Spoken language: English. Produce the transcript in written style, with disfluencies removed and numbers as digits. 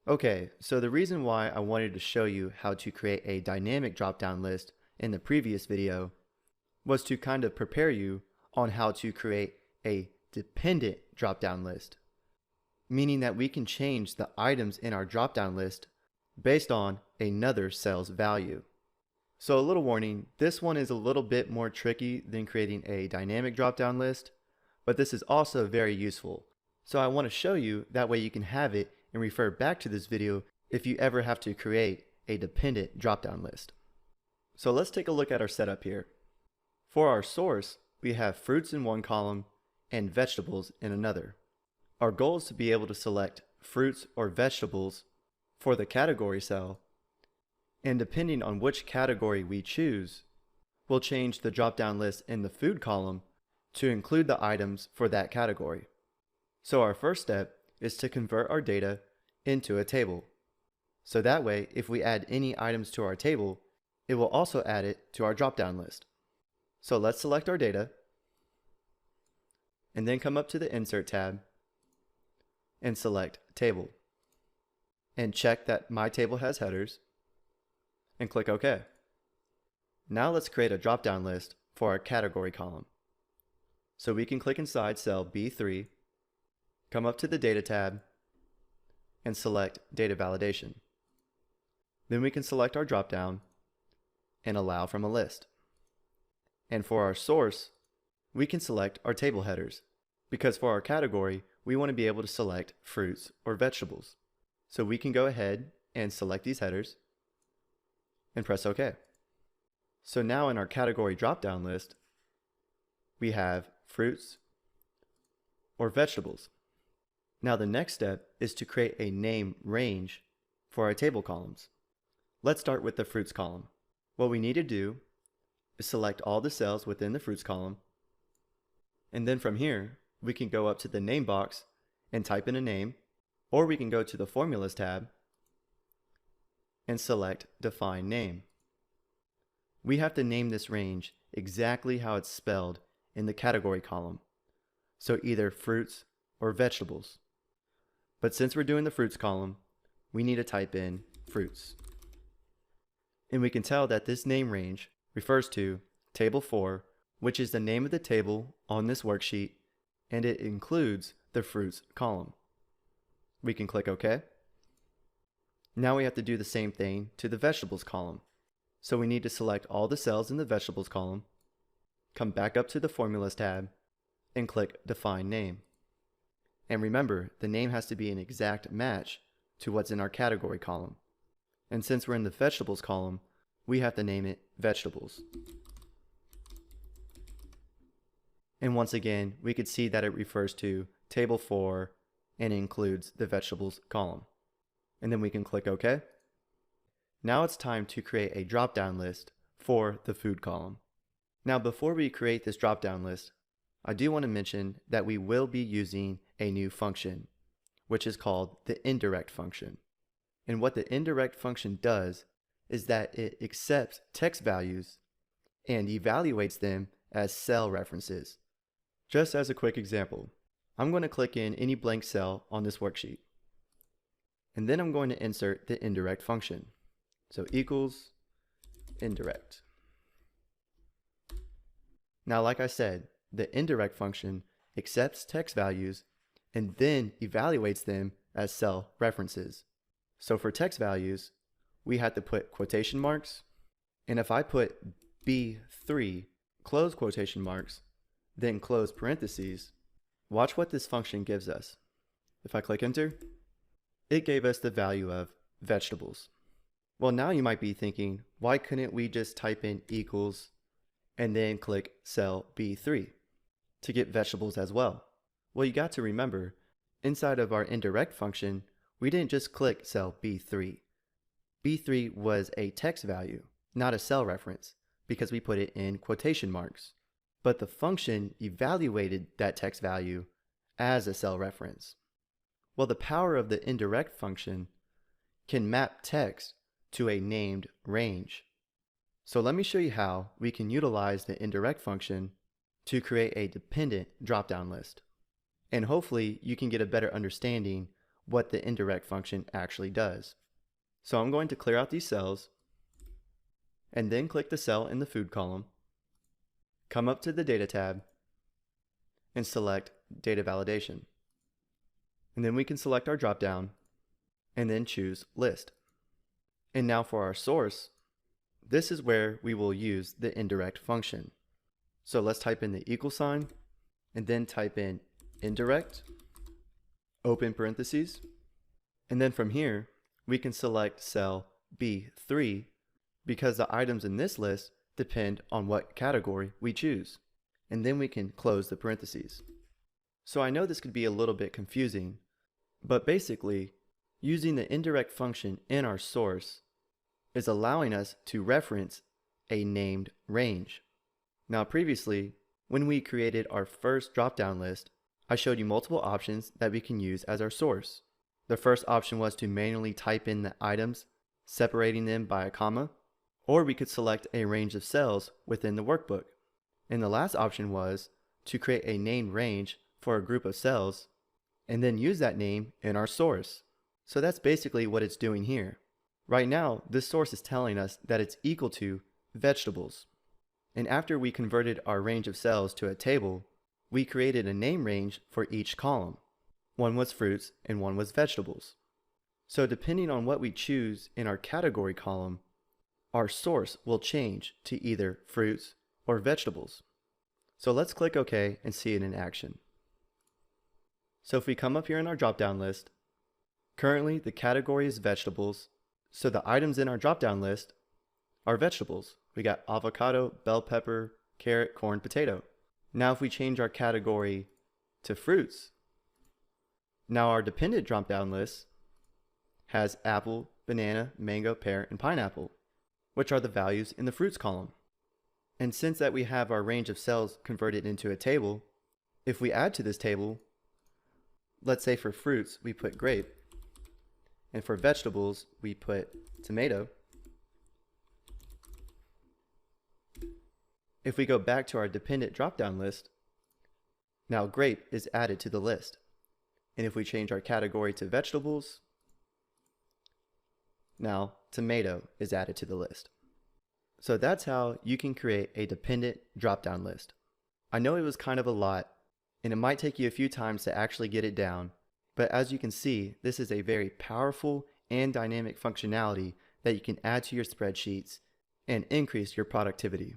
Okay, so the reason why I wanted to show you how to create a dynamic drop-down list in the previous video was to kind of prepare you on how to create a dependent drop-down list, meaning that we can change the items in our drop-down list based on another cell's value. So a little warning, this one is a little bit more tricky than creating a dynamic drop-down list, but this is also very useful. So I want to show you, that way you can have it and refer back to this video if you ever have to create a dependent drop-down list. So let's take a look at our setup here. For our source, we have fruits in one column and vegetables in another. Our goal is to be able to select fruits or vegetables for the category cell, and depending on which category we choose, we'll change the drop-down list in the food column to include the items for that category. So our first step is to convert our data into a table. So that way, if we add any items to our table, it will also add it to our drop-down list. So let's select our data, and then come up to the Insert tab and select Table. And check that my table has headers, and click OK. Now let's create a drop-down list for our category column. So we can click inside cell B3, come up to the Data tab, and select Data Validation. Then we can select our drop-down and allow from a list. And for our source, we can select our table headers, because for our category, we want to be able to select fruits or vegetables. So we can go ahead and select these headers and press OK. So now in our category drop-down list, we have fruits or vegetables. Now the next step is to create a name range for our table columns. Let's start with the fruits column. What we need to do is select all the cells within the fruits column, and then from here we can go up to the name box and type in a name, or we can go to the Formulas tab and select Define Name. We have to name this range exactly how it's spelled in the category column, so either fruits or vegetables. But since we're doing the fruits column, we need to type in fruits. And we can tell that this name range refers to Table 4, which is the name of the table on this worksheet, and it includes the fruits column. We can click OK. Now we have to do the same thing to the vegetables column. So we need to select all the cells in the vegetables column, come back up to the Formulas tab, and click Define Name. And remember, the name has to be an exact match to what's in our category column. And since we're in the vegetables column, we have to name it vegetables. And once again, we could see that it refers to Table 4 and includes the vegetables column. And then we can click OK. Now it's time to create a drop-down list for the food column. Now before we create this drop-down list, I do want to mention that we will be using a new function, which is called the indirect function. And what the indirect function does is that it accepts text values and evaluates them as cell references. Just as a quick example, I'm going to click in any blank cell on this worksheet. And then I'm going to insert the indirect function. So equals indirect. Now, like I said, the indirect function accepts text values and then evaluates them as cell references. So for text values, we have to put quotation marks, and if I put B3, close quotation marks, then close parentheses, watch what this function gives us. If I click enter, it gave us the value of vegetables. Well, now you might be thinking, why couldn't we just type in equals and then click cell B3 to get vegetables as well? Well, you got to remember, inside of our indirect function, we didn't just click cell B3. B3 was a text value, not a cell reference, because we put it in quotation marks. But the function evaluated that text value as a cell reference. Well, the power of the indirect function can map text to a named range. So let me show you how we can utilize the indirect function to create a dependent drop-down list. And hopefully you can get a better understanding what the indirect function actually does. So I'm going to clear out these cells and then click the cell in the food column, come up to the Data tab, and select Data Validation. And then we can select our dropdown and then choose List. And now for our source, this is where we will use the indirect function. So let's type in the equal sign and then type in indirect, open parentheses, and then from here we can select cell B3 because the items in this list depend on what category we choose. And then we can close the parentheses. So I know this could be a little bit confusing, but basically using the indirect function in our source is allowing us to reference a named range. Now previously, when we created our first drop-down list, I showed you multiple options that we can use as our source. The first option was to manually type in the items, separating them by a comma, or we could select a range of cells within the workbook. And the last option was to create a named range for a group of cells and then use that name in our source. So that's basically what it's doing here. Right now, this source is telling us that it's equal to vegetables. And after we converted our range of cells to a table, we created a name range for each column. One was fruits and one was vegetables. So depending on what we choose in our category column, our source will change to either fruits or vegetables. So let's click OK and see it in action. So if we come up here in our drop-down list, currently the category is vegetables, so the items in our drop-down list are vegetables. We got avocado, bell pepper, carrot, corn, potato. Now if we change our category to fruits, now our dependent drop-down list has apple, banana, mango, pear, and pineapple, which are the values in the fruits column. And since that we have our range of cells converted into a table, if we add to this table, let's say for fruits we put grape, and for vegetables we put tomato. If we go back to our dependent drop-down list, now grape is added to the list. And if we change our category to vegetables, now tomato is added to the list. So that's how you can create a dependent drop-down list. I know it was kind of a lot, and it might take you a few times to actually get it down, but as you can see, this is a very powerful and dynamic functionality that you can add to your spreadsheets and increase your productivity.